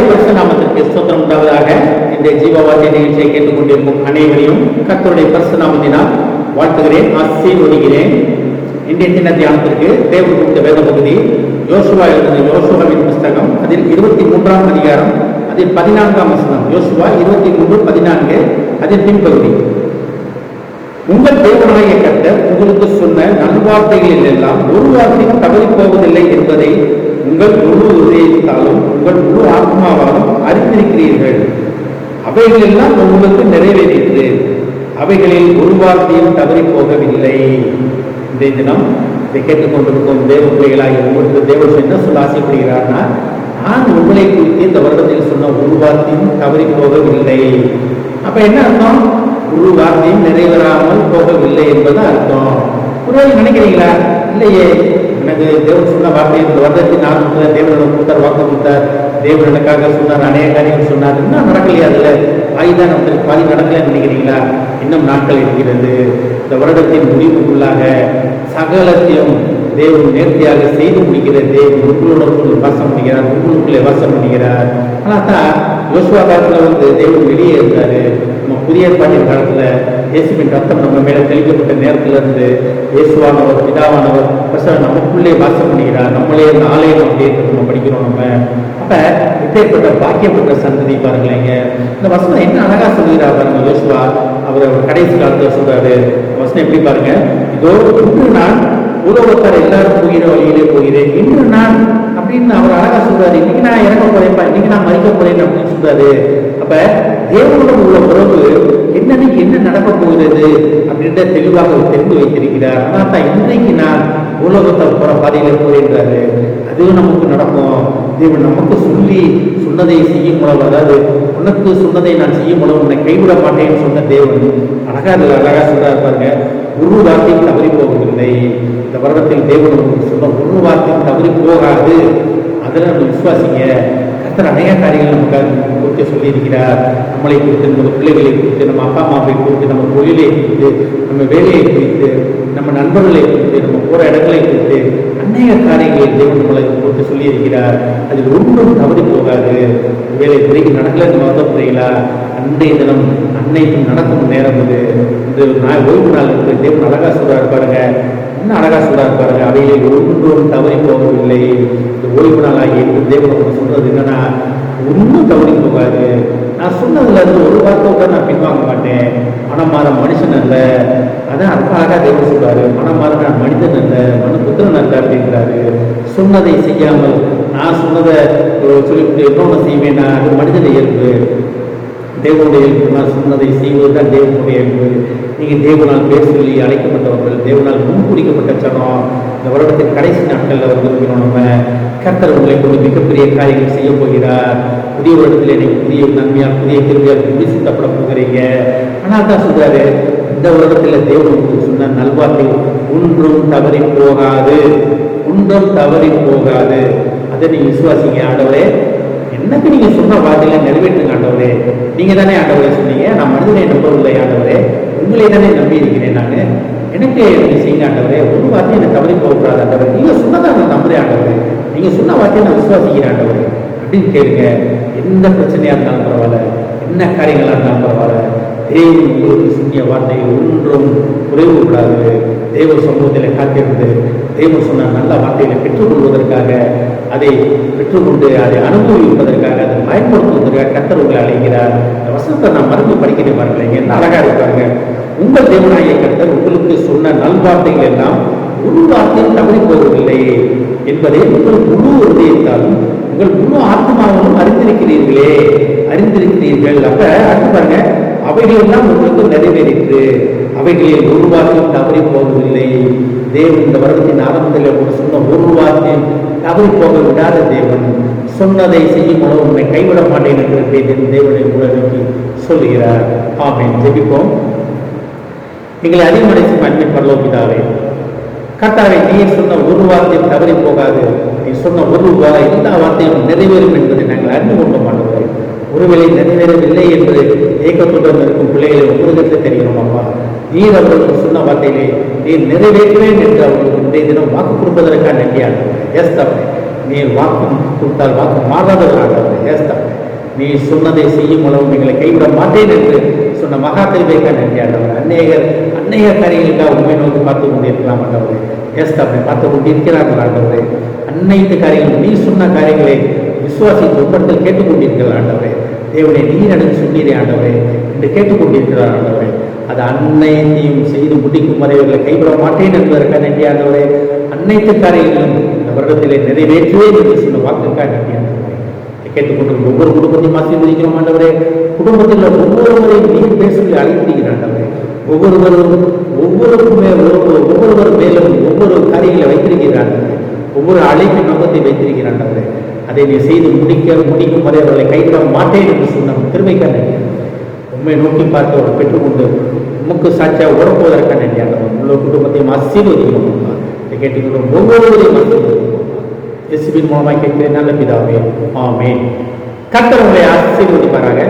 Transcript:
பரிசுத்த நாமத்திற்கு ஸ்தோத்திரம் உண்டாவதாக. இந்த ஜீவவார்த்தை நிகழ்ச்சியை கேட்டுக்கொண்டிருக்கும் அனைவரையும் கர்த்தருடைய பரிசுத்த நாமத்தினால் வாழ்த்துகிறேன், ஆசீர்வதிக்கிறேன். இன்றைய தின தியானத்திற்கு தேவன் கொடுத்த வேத பகுதி யோசுவா எழுதின யோசுவாவின் புஸ்தகம், அதில் 23ஆம் அதிகாரம், அதில் 14ஆம் வசனம். யோசுவா 23:14, அதில் பின்பகுதி. உங்கள் தேவனாகிய கர்த்தர் உங்களுக்கு சொன்ன நல்வார்த்தைகளில் எல்லாம் ஒரு வார்த்தையும் தவறி போவதில்லை என்பதை உங்கள் முழு இதயத்தாலும் உங்கள் முழு ஆத்மாவாலும் அறிந்திருக்கிறீர்கள். அவைகள் எல்லாம் உங்களுக்கு நிறைவேறிற்று, அவைகளில் ஒரு வார்த்தையும் தவறி போகவில்லை. இந்த தினம் இதை கேட்டுக்கொண்டிருக்கும் தேவ பிள்ளைகளாக உங்களுக்கு தேவன் என்ன சொல்ல ஆசைப்படுகிறார்னா, நான் உங்களை குறித்து இந்த வருடத்தில் சொன்ன ஒரு வார்த்தையும் தவறி போகவில்லை. அப்ப என்ன அர்த்தம்? ஒரு வார்த்தையும் நிறைவேறாமல் போகவில்லை என்பது அர்த்தம். ஒருவேளை நினைக்கிறீங்களா, இல்லையே, எனக்கு தேவன் சொன்ன வார்த்தை இந்த வருடத்தில் நான் சொன்ன தேவன் கொடுத்தார், வாக்கு கொடுத்தார், தேவன் எனக்காக சொன்னார், அநேக காரியங்கள் சொன்னார், இன்னும் நடக்கலையா? அதுல பாதிதான் நம்மளுக்கு பாதி நடக்கலன்னு நினைக்கிறீங்களா? இன்னும் நாட்கள் இருக்கிறது. இந்த வருடத்தின் முடிவுக்குள்ளாக சகலத்தையும் தேவன் நேர்த்தியாக செய்து முடிக்கிற தேவன் உங்களுக்குள் வாசம் பண்ணுகிறார், உங்களுக்குள்ளே வாசம் பண்ணுகிறார். ஆனால் தான் யோசுவா காலத்துல தேவன் வெளியே இருந்தாரு. நம்ம புதிய ஏற்பாட்டின் காலத்துல இயேசுவின் ரத்தம் நம்ம மேல தெளிக்கப்பட்ட நேரத்துல இருந்து இயேசுவானவர், பிதாவானவர் நமக்குள்ளே வாசம் பண்ணுகிறார். நம்மளே இந்த ஆலயம் அப்படியே நம்ம படிக்கிறோம். நம்ம அப்ப இப்பேற்பட்ட பாக்கியப்பட்ட சந்ததி பாருங்களேங்க. இந்த வசனம் என்ன அழகா சொல்லுகிறார் பாருங்க. யோசுவா அவர் கடைசி காலத்துல சொல்றாரு. வசனம் எப்படி பாருங்க, இதோ இன்று நான் உலகத்தார் எல்லாரும் போகிற வழியிலே போகிறேன், இன்று நான் அப்படின்னு அவர் அழகா சொல்றாரு. இன்னைக்கு நான் இறங்க போறேன்ப்பா, இன்னைக்கு நான் மறிக்க போறேன் அப்படின்னு சொல்றாரு. அப்ப தேவனுடன் உள்ள உறவு என்னன்னைக்கு என்ன நடக்க போகிறது அப்படின்ற தெளிவாக தெரிந்து வைத்திருக்கிறார். ஆனால் தான் இன்றைக்கு நான் உலகத்தால் போற பாதையில போறேன்றாரு. அதுவும் நமக்கு நடக்கும். தேவன் நமக்கு சொன்னதை செய்யும் மூலம், அதாவது உனக்கு சொன்னதை நான் செய்யும் மூலம் உன்னை கைவிட மாட்டேன்னு சொன்ன தேவன் அழகா சொல்றாரு பாருங்க. ஒரு வார்த்தையும் தவறி போவதில்லை. இந்த வருடத்தில் தேவன் உங்களுக்கு சொன்ன ஒரு வார்த்தையும் தவறி போகாது. அதில் நம்ம விசுவாசிங்க. கர்த்தர் அநேக காரியங்கள் நமக்கு குறித்து சொல்லி இருக்கிறார். நம்மளை குறித்து, நம்ம பிள்ளைகளை குறித்து, நம்ம அப்பா அம்மாவை குறித்து, நம்ம தொழிலை குறித்து, நம்ம வேலையை குறித்து, நம்ம நண்பர்களை குறித்து, நம்ம போற இடங்களை குறித்து அநேக காரியங்களை தேவன் நம்மளை குறித்து சொல்லி இருக்கிறார். அதில் ஒன்றும் தவறி போகாது. வேலை துறைக்கு நடக்கலன்னு வருத்தப்படுறீங்களா? அன்றைய தினம் அன்னைக்கும் நடக்கும் நேரம் இது. இந்த ஓய்வு நாள் இருக்கு. தேவன் அழகா சொல்றாரு பாருங்க. என்ன அழகா சொல்றாரு பாருங்க. அவைகளில் ஒன்றும் தவறி போகவில்லை. இந்த ஓய்வு நாள் ஆகிய தேவன் சொல்றது என்னன்னா, ஒன்றும் தவறி போகாது. நான் சொன்னதுல இருந்து ஒரு வார்த்தை கூட நான் பின்வாங்க மாட்டேன். மனம் மாற மனுஷன் அல்ல. அதான் அழகா தேவன் சொல்றாரு. மனம் மாற நான் மனிதன் அல்ல, மனுபுத்திரன் அல்ல அப்படிங்கிறாரு. சொன்னதை செய்யாமல் நான் சொன்னதை சொல்லிவிட்டு இன்னொன்று செய்வேனா? அது மனிதனுடைய இயல்பு. தேவனுடைய இயல்பு நான் சொன்னதை செய்வதுதான் தேவனுடைய இயல்பு. நீங்கள் தேவனால் பேர் சொல்லி அழைக்கப்பட்டவர்கள், தேவனால் முன்குறிக்கப்பட்ட சனம். இந்த வருடத்தின் கடைசி நாட்களில் இருக்கிறோம். நம்ம கர்த்தர் உங்களை கொண்டு மிகப்பெரிய காரியங்கள் செய்ய போகிறார். புதிய வருடத்தில் இன்னைக்கு புதிய நன்மையால், புதிய கிருபையால் விசித்தப்பட போகிறீங்க. ஆனால் தான் சொல்றாரு, இந்த வருடத்தில் தேவன் உங்களுக்கு சொன்ன நல்வார்த்தை ஒன்றும் தவறி போகாது, ஒன்றும் தவறி போகாது. அதை நீங்க விசுவாசிங்க. ஆண்டவரே, எனக்கு நீங்க சொன்ன வார்த்தையில நிறைவேற்றுங்க ஆண்டவரே. நீங்க தானே ஆண்டவரே சொன்னீங்க, நான் மனிதனை நம்பவில்லை ஆண்டவரே, உங்களை தானே நம்பி இருக்கிறேன். நான் எனக்கு நீங்க செய்யுங்க ஆண்டவரே. ஒரு வார்த்தையை எனக்கு தவறி போகக்கூடாது ஆண்டவரே. நீங்க சொன்னதை நான் நம்புறேன் ஆண்டவரே. நீங்க சொன்ன வார்த்தையை நான் விசுவாசிக்கிறேன் ஆண்டவரே அப்படின்னு கேளுங்க. எந்த பிரச்சனையா இருந்தாலும் பரவாயில்ல, என்ன காரியங்களா இருந்தாலும் பரவாயில்ல, தேவன் உங்களுக்கு சொன்னிய வார்த்தைகள் ஒன்றும் குறைவு கூடாது. தேவ சமூகத்தில் காத்திருந்து தேவன் சொன்ன நல்ல வார்த்தைகளை பெற்றுக்கொள்வதற்காக, அதை பெற்றுக்கொண்டு அதை அனுபவிப்பதற்காக, அதை பயன்படுத்துவதற்காக கர்த்தர் உங்களை அழைக்கிறார். இந்த வசனத்தை நான் மறுபடியும் படிக்கிறேன் பாருங்க. என்ன அழகா இருப்பாங்க. உங்கள் தேவனாகிய கர்த்தர் உங்களுக்கு சொன்ன நல்வார்த்தைகள் எல்லாம் ஒரு வார்த்தையும் தவறி போவதில்லை என்பதை உங்கள் முழு இதயத்தாலும் உங்கள் முழு ஆத்மாவிலும் அறிந்திருக்கிறீர்கள். அப்ப அடுத்து பாருங்க, அவைகள் எல்லாம் உங்களுக்கு நிறைவேறிற்று, அவைகளில் ஒரு வார்த்தையும் தவறி போவதில்லை. தேவன் இந்த வருடத்தின் ஆரம்பத்தில் உங்களுக்கு சொன்ன ஒரு வார்த்தையும் தவறி போக விடாத தேவன். சொன்னதை செய்யும் போது உன்னை கைவிட மாட்டேன் என்று தேவனை கூட நோக்கி சொல்லுகிறார். ஆமென். ஜெபிப்போம். எங்களை அதிகமடை அன்பை பரலோகிதாவே, கர்த்தாவே, நீ சொன்ன ஒரு வார்த்தையும் தவறி போகாது. நீ சொன்ன எல்லா வார்த்தையும் நிறைவேறும் என்பதை நாங்கள் அறிந்து கொள்ள மாட்டோம். ஒருவேளை நிறைவேறவில்லை என்று ஏக்கத்துடன் இருக்கும் பிள்ளைகளை உங்களுக்கு தெரியும். அம்மா, நீர் அவர்களுக்கு சொன்ன வார்த்தையிலே நீர் நிறைவேற்றுவேன் என்று அவர்களுக்கு இன்றைய தினம் வாக்கு கொடுப்பதற்காக நன்றியாக. நீர் வாக்கு கொடுத்தால் வாக்கு மாறாதவர்களாக. நீ சொன்னதை செய்யும் அளவும் எங்களை கைவிட மாட்டேன் என்று சொன்ன மகா தெய்வீக நன்றி ஆண்டவர். அநேக காரியங்களுக்காக உண்மை நோக்கி பார்த்து கொண்டிருக்கலாம் ஆண்டவரே. ஏஸ்தாப்பை பார்த்து கொண்டிருக்கிறார்கள் ஆண்டவரே. அனைத்து காரியங்களும் நீ சொன்ன காரியங்களை விசுவாசித்து ஒப்பந்தத்தில் கேட்டுக்கொண்டிருக்கிறார் ஆண்டவரே. தேவனை நீர் எனக்கு சொன்னீரே ஆண்டவரே என்று கேட்டுக்கொண்டிருக்கிறார் ஆண்டவரே. அது அனைத்தையும் செய்து முடிக்கும் வரை அவர்களை கைவிட மாட்டேன் என்பதற்காக நன்றி ஆண்டவரே. அனைத்து காரியங்களும் இந்த வருடத்திலே நிறைவேற்றுவேன் என்று சொன்ன வாக்குக்காக நன்றி ஆண்டவரே. கேட்டுக்கொண்டிருக்கும் ஒவ்வொரு குடும்பத்தையும் ஆசீர்வதிக்கிறோம் ஆண்டவரே. குடும்பத்தில் ஒவ்வொருவரையும் நீர் பேசுவதை அழைத்திருக்கிற ஆண்டவரே. ஒவ்வொருவர் மேலும் ஒவ்வொரு காரியங்களை வைத்திருக்கிறார். ஒவ்வொரு அழைப்பின் நோக்கத்தை வைத்திருக்கிற ஆண்டவரே. அதை நீ செய்து முடிக்கும் வரை அவர்களை கைவிட மாட்டேன் என்று சொன்ன திருமைக்காக நன்றி. உண்மை நோக்கி பார்த்து அவர்கள் பெற்றுக்கொண்டு உமக்கு சாட்சியாக உறப்புவதற்காக நன்றி ஆண்டவர். முழு குடும்பத்தையும் ஆசீர்வதிக்கிறோம். கேட்டுக்கொள்ளும் ஒவ்வொருவரையும் ஆசீர்வதிக்கிறோம். இயேசுவின் மூலமாக கேட்கிறேன் நல்ல பிதாவே, ஆமென். கர்த்தர் உங்களை ஆசீர்வதிப்பாராக.